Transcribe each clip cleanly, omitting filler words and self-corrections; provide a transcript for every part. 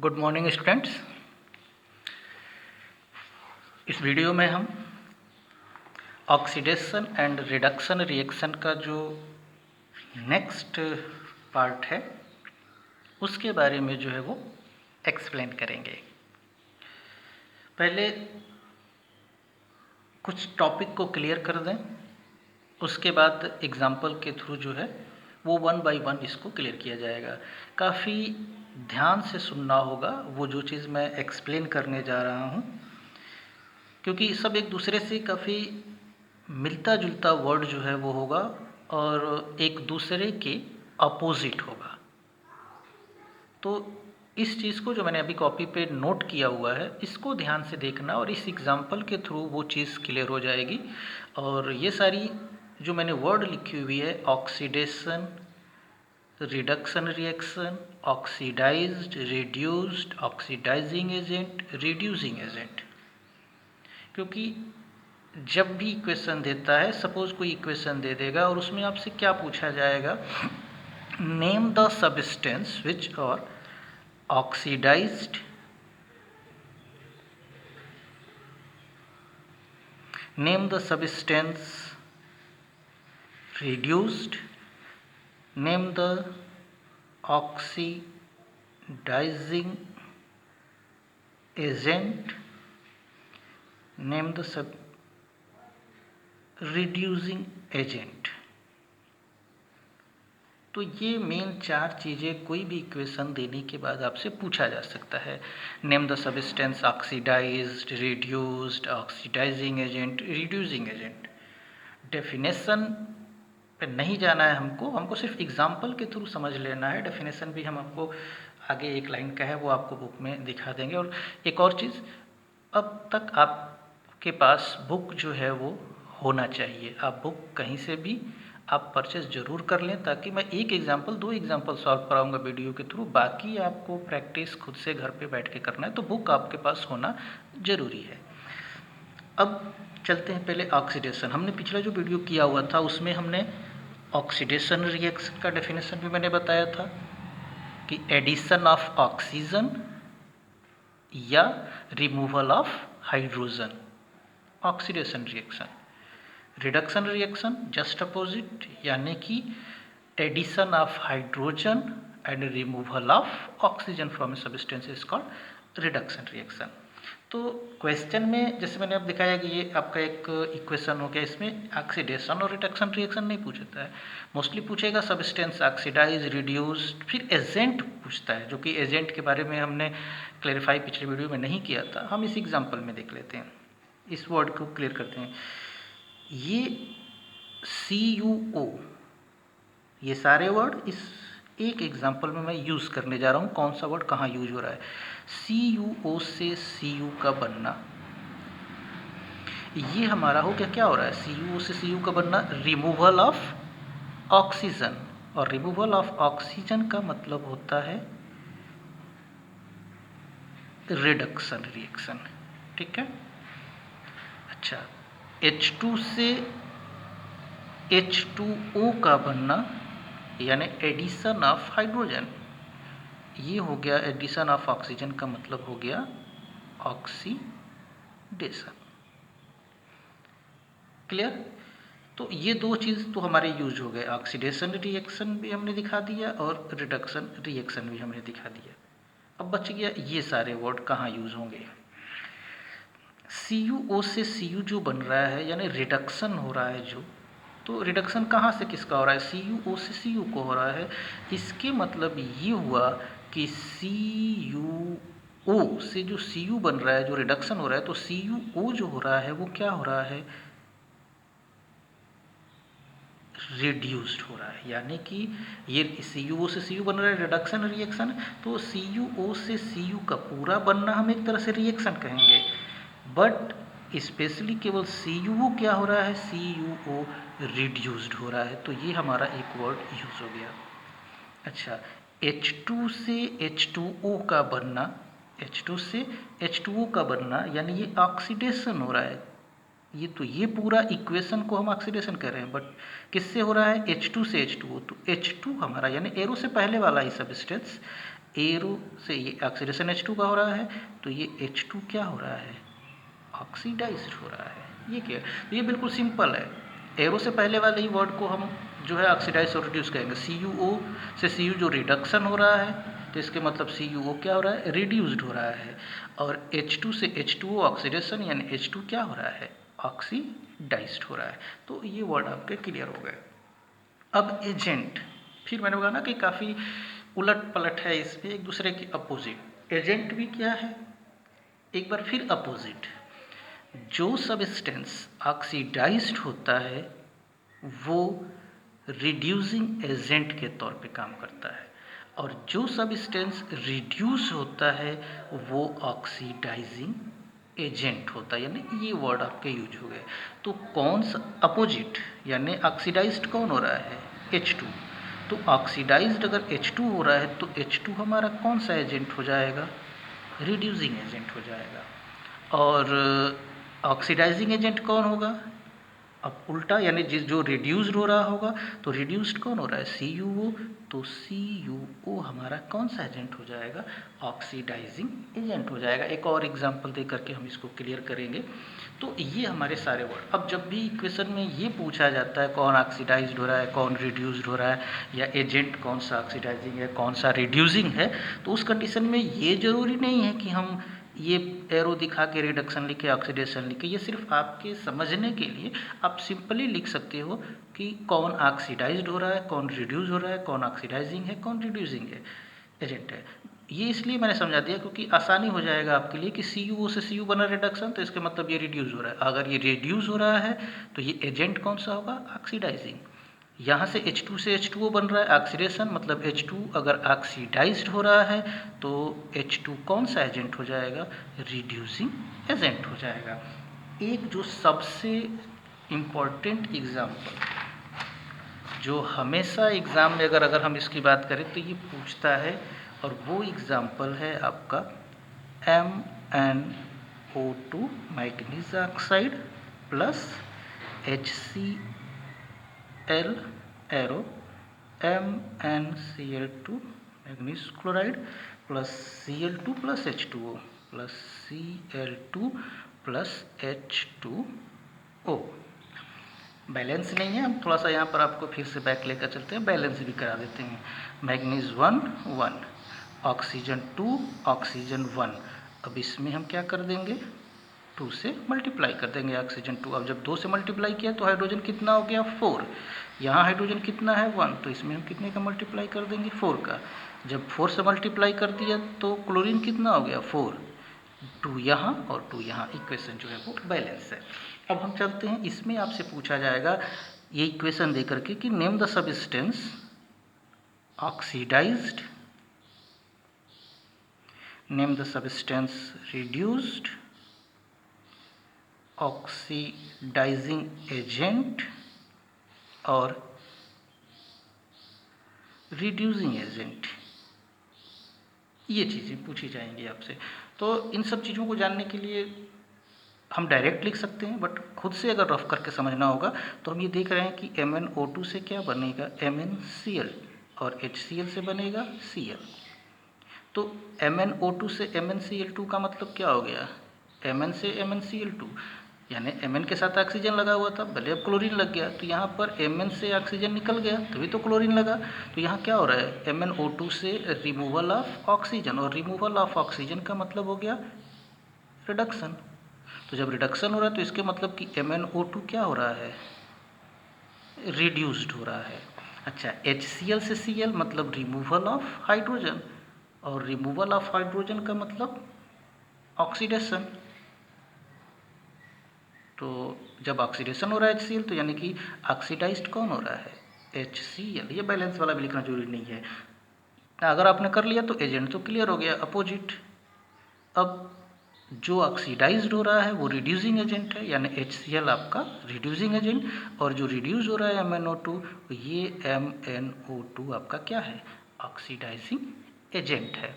Good morning students. इस video में हम ऑक्सीडेशन एंड रिडक्शन रिएक्शन का जो नेक्स्ट पार्ट है उसके बारे में जो है वो एक्सप्लेन करेंगे। पहले कुछ टॉपिक को क्लियर कर दें, उसके बाद एग्जाम्पल के थ्रू जो है वो 1 बाय 1 इसको क्लियर किया जाएगा। काफ़ी ध्यान से सुनना होगा वो जो चीज़ मैं एक्सप्लेन करने जा रहा हूँ, क्योंकि सब एक दूसरे से काफ़ी मिलता जुलता वर्ड जो है वो होगा और एक दूसरे के अपोजिट होगा। तो इस चीज़ को जो मैंने अभी कॉपी पे नोट किया हुआ है इसको ध्यान से देखना और इस एग्जाम्पल के थ्रू वो चीज़ क्लियर हो जाएगी। और ये सारी जो मैंने वर्ड लिखी हुई है, oxidation, reduction reaction, oxidised, reduced, oxidising agent, reducing agent, क्योंकि जब भी इक्वेशन देता है, सपोज कोई इक्वेशन दे देगा और उसमें आपसे क्या पूछा जाएगा, name the substance which are oxidised, name the substance reduced, name the oxidizing agent, name the reducing agent। तो ये मेन 4 चीज़ें कोई भी इक्वेशन देने के बाद आपसे पूछा जा सकता है। Name the substance, oxidised, reduced, oxidising agent, reducing agent. Definition पे नहीं जाना है हमको सिर्फ एग्जाम्पल के थ्रू समझ लेना है। डेफिनेशन भी हम आपको आगे एक लाइन का है वो आपको बुक में दिखा देंगे। और एक और चीज़, अब तक आपके पास बुक जो है वो होना चाहिए। आप बुक कहीं से भी आप परचेज ज़रूर कर लें, ताकि मैं एक एग्जाम्पल 2 एग्जाम्पल सॉल्व कराऊंगा वीडियो के थ्रू, बाकी आपको प्रैक्टिस खुद से घर पे बैठ के करना है। तो बुक आपके पास होना ज़रूरी है। अब चलते हैं पहले ऑक्सीडेशन। हमने पिछला जो वीडियो किया हुआ था उसमें हमने ऑक्सीडेशन रिएक्शन का डेफिनेशन भी मैंने बताया था कि एडिशन ऑफ ऑक्सीजन या removal of hydrogen, oxidation reaction. Reduction reaction just opposite, यानी कि addition of hydrogen and removal of oxygen from a substance is called reduction reaction. तो क्वेश्चन में जैसे मैंने अब दिखाया कि ये आपका एक इक्वेशन हो गया, इसमें ऑक्सीडेशन और रिडक्शन रिएक्शन नहीं पूछता है, मोस्टली पूछेगा सब्सटेंस ऑक्सीडाइज, रिड्यूस्ड, फिर एजेंट पूछता है, जो कि एजेंट के बारे में हमने क्लैरिफाई पिछले वीडियो में नहीं किया था। हम इस एग्जाम्पल में देख लेते हैं, इस वर्ड को क्लियर करते हैं। ये CuO, ये सारे वर्ड इस एक एग्जाम्पल में मैं यूज़ करने जा रहा हूँ। कौन सा वर्ड कहाँ यूज हो रहा है? CuO से Cu का बनना, ये हमारा हो गया। क्या हो रहा है? CuO से Cu का बनना रिमूवल ऑफ ऑक्सीजन, और रिमूवल ऑफ ऑक्सीजन का मतलब होता है रिडक्शन रिएक्शन। ठीक है। अच्छा, H2 से H2O का बनना यानी एडिशन ऑफ हाइड्रोजन, ये हो गया एडिशन ऑफ ऑक्सीजन का मतलब हो गया ऑक्सीडेशन। क्लियर? तो ये 2 चीज़ तो हमारे यूज हो गए, ऑक्सीडेशन रिएक्शन भी हमने दिखा दिया और रिडक्शन रिएक्शन भी हमने दिखा दिया। अब बच गया ये सारे वर्ड कहाँ यूज होंगे। CuO से Cu जो बन रहा है यानी रिडक्शन हो रहा है जो, तो रिडक्शन कहाँ से किसका हो रहा है? CuO से Cu को हो रहा है। इसके मतलब ये हुआ कि CuO से जो Cu बन रहा है, जो रिडक्शन हो रहा है, तो CuO जो हो रहा है वो क्या हो रहा है? रिड्यूस्ड हो रहा है। यानी कि ये CuO से Cu बन रहा है, रिडक्शन रिएक्शन, तो CuO से Cu का पूरा बनना हम एक तरह से रिएक्शन कहेंगे, बट स्पेशली केवल CuO क्या हो रहा है? CuO रिड्यूस्ड हो रहा है। तो ये हमारा एक वर्ड यूज हो गया। अच्छा, H2 से H2O का बनना, H2 से H2O का बनना यानी ये ऑक्सीडेशन हो रहा है। ये पूरा इक्वेशन को हम ऑक्सीडेशन कर रहे हैं, बट किससे हो रहा है? H2 से H2O। तो H2 हमारा यानी एरो से पहले वाला ही सब्सटेंस एरो से ये ऑक्सीडेशन H2 का हो रहा है, तो ये H2 क्या हो रहा है, ऑक्सीडाइज्ड हो रहा है। ये क्या है, तो ये बिल्कुल सिंपल है। एरो से पहले वाले ही वर्ड को हम जो है ऑक्सीडाइज और रिड्यूस कहेंगे। CuO से Cu जो रिडक्शन हो रहा है, तो इसके मतलब CuO क्या हो रहा है, रिड्यूस्ड हो रहा है। और H2 से H2O ऑक्सीडेशन यानी H2 क्या हो रहा है, ऑक्सीडाइज्ड हो रहा है। तो ये वर्ड आपके क्लियर हो गए। अब एजेंट, फिर मैंने कहा ना कि काफ़ी उलट पलट है इसमें, एक दूसरे के अपोजिट। एजेंट भी क्या है, एक बार फिर अपोजिट। जो सब्सटेंस ऑक्सीडाइज्ड होता है वो रिड्यूसिंग एजेंट के तौर पे काम करता है, और जो सब्सटेंस रिड्यूस होता है वो ऑक्सीडाइजिंग एजेंट होता है। यानी ये वर्ड आपके यूज हो गए। तो कौन सा अपोजिट, यानी ऑक्सीडाइज्ड कौन हो रहा है, H2। तो ऑक्सीडाइज्ड अगर H2 हो रहा है तो H2 हमारा कौन सा एजेंट हो जाएगा, रिड्यूसिंग एजेंट हो जाएगा। और ऑक्सीडाइजिंग एजेंट कौन होगा, अब उल्टा, यानी जिस जो रिड्यूस्ड हो रहा होगा, तो रिड्यूस्ड कौन हो रहा है, CuO। तो CuO हमारा कौन सा एजेंट हो जाएगा, ऑक्सीडाइजिंग एजेंट हो जाएगा। एक और एग्जांपल दे करके हम इसको क्लियर करेंगे। तो ये हमारे सारे वर्ड। अब जब भी इक्वेशन में ये पूछा जाता है कौन ऑक्सीडाइज्ड हो रहा है, कौन रिड्यूस्ड हो रहा है, या एजेंट कौन सा ऑक्सीडाइजिंग है, कौन सा रिड्यूसिंग है, तो उस कंडीशन में ये जरूरी नहीं है कि हम ये एरो दिखा के रिडक्शन लिखे, ऑक्सीडेशन लिखे। ये सिर्फ आपके समझने के लिए आप सिंपली लिख सकते हो कि कौन ऑक्सीडाइज्ड हो रहा है, कौन रिड्यूस हो रहा है, कौन ऑक्सीडाइजिंग है, कौन रिड्यूसिंग है एजेंट है। ये इसलिए मैंने समझा दिया क्योंकि आसानी हो जाएगा आपके लिए कि CuO से Cu बना रिडक्शन, तो इसके मतलब ये रिड्यूस हो रहा है। अगर ये रिड्यूस हो रहा है तो ये एजेंट कौन सा होगा, ऑक्सीडाइजिंग। यहाँ से H2 से H2O बन रहा है ऑक्सीडेशन, मतलब H2 अगर ऑक्सीडाइज्ड हो रहा है तो H2 कौन सा एजेंट हो जाएगा, रिड्यूसिंग एजेंट हो जाएगा। एक जो सबसे इम्पॉर्टेंट एग्जाम्पल जो हमेशा एग्ज़ाम में अगर हम इसकी बात करें तो ये पूछता है, और वो एग्जाम्पल है आपका MnO2 manganese oxide plus HCl arrow MnCl2 manganese chloride plus Cl2 plus H2O plus Cl2 plus H2O। Balance नहीं है, हम थोड़ा सा यहाँ पर आपको फिर से बैक लेकर चलते हैं, बैलेंस भी करा देते हैं। Manganese 1 1, oxygen 2 oxygen 1। अब इसमें हम क्या कर देंगे, 2 से मल्टीप्लाई कर देंगे ऑक्सीजन 2। अब जब 2 से मल्टीप्लाई किया तो हाइड्रोजन कितना हो गया, 4। यहाँ हाइड्रोजन कितना है, 1, तो इसमें हम कितने का मल्टीप्लाई कर देंगे, 4 का। जब 4 से मल्टीप्लाई कर दिया तो क्लोरीन कितना हो गया, 4, 2 यहाँ और 2 यहाँ। इक्वेशन जो है वो बैलेंस है। अब हम चलते हैं, इसमें आपसे पूछा जाएगा ये इक्वेशन दे करके कि name the substance oxidised, name the substance reduced, oxidising agent और रिड्यूसिंग एजेंट। ये चीज़ें पूछी जाएंगी आपसे। तो इन सब चीज़ों को जानने के लिए हम डायरेक्ट लिख सकते हैं, बट खुद से अगर रफ करके समझना होगा तो हम ये देख रहे हैं कि MnO2 से क्या बनेगा, MnCl, और HCl से बनेगा Cl। तो MnO2 से MnCl2 का मतलब क्या हो गया, Mn से MnCl2, यानी Mn के साथ ऑक्सीजन लगा हुआ था, भले अब क्लोरीन लग गया, तो यहाँ पर Mn से ऑक्सीजन निकल गया तभी तो क्लोरीन लगा। तो यहाँ क्या हो रहा है, MnO2 से रिमूवल ऑफ ऑक्सीजन, और रिमूवल ऑफ ऑक्सीजन का मतलब हो गया रिडक्शन। तो जब रिडक्शन हो रहा है तो इसके मतलब कि MnO2 क्या हो रहा है, रिड्यूस्ड हो रहा है। अच्छा, HCl से Cl मतलब रिमूवल ऑफ हाइड्रोजन, और रिमूवल ऑफ हाइड्रोजन का मतलब ऑक्सीडेशन। तो जब ऑक्सीडेशन हो रहा है HCl तो यानी कि ऑक्सीडाइज्ड कौन हो रहा है, HCl। ये बैलेंस वाला भी लिखना जरूरी नहीं है, अगर आपने कर लिया तो एजेंट तो क्लियर हो गया, अपोजिट। अब जो ऑक्सीडाइज्ड हो रहा है वो रिड्यूसिंग एजेंट है, यानी HCl आपका रिड्यूसिंग एजेंट, और जो रिड्यूस हो रहा है MnO2, ये MnO2 आपका क्या है, ऑक्सीडाइजिंग एजेंट है।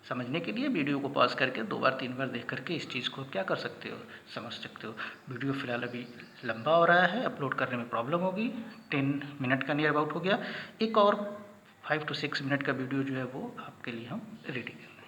समझने के लिए वीडियो को पॉज करके 2 बार 3 बार देख करके इस चीज़ को क्या कर सकते हो, समझ सकते हो। वीडियो फिलहाल अभी लंबा हो रहा है, अपलोड करने में प्रॉब्लम होगी, 10 मिनट का नियर अबाउट हो गया। एक और 5 to 6 मिनट का वीडियो जो है वो आपके लिए हम रेडी कर लें।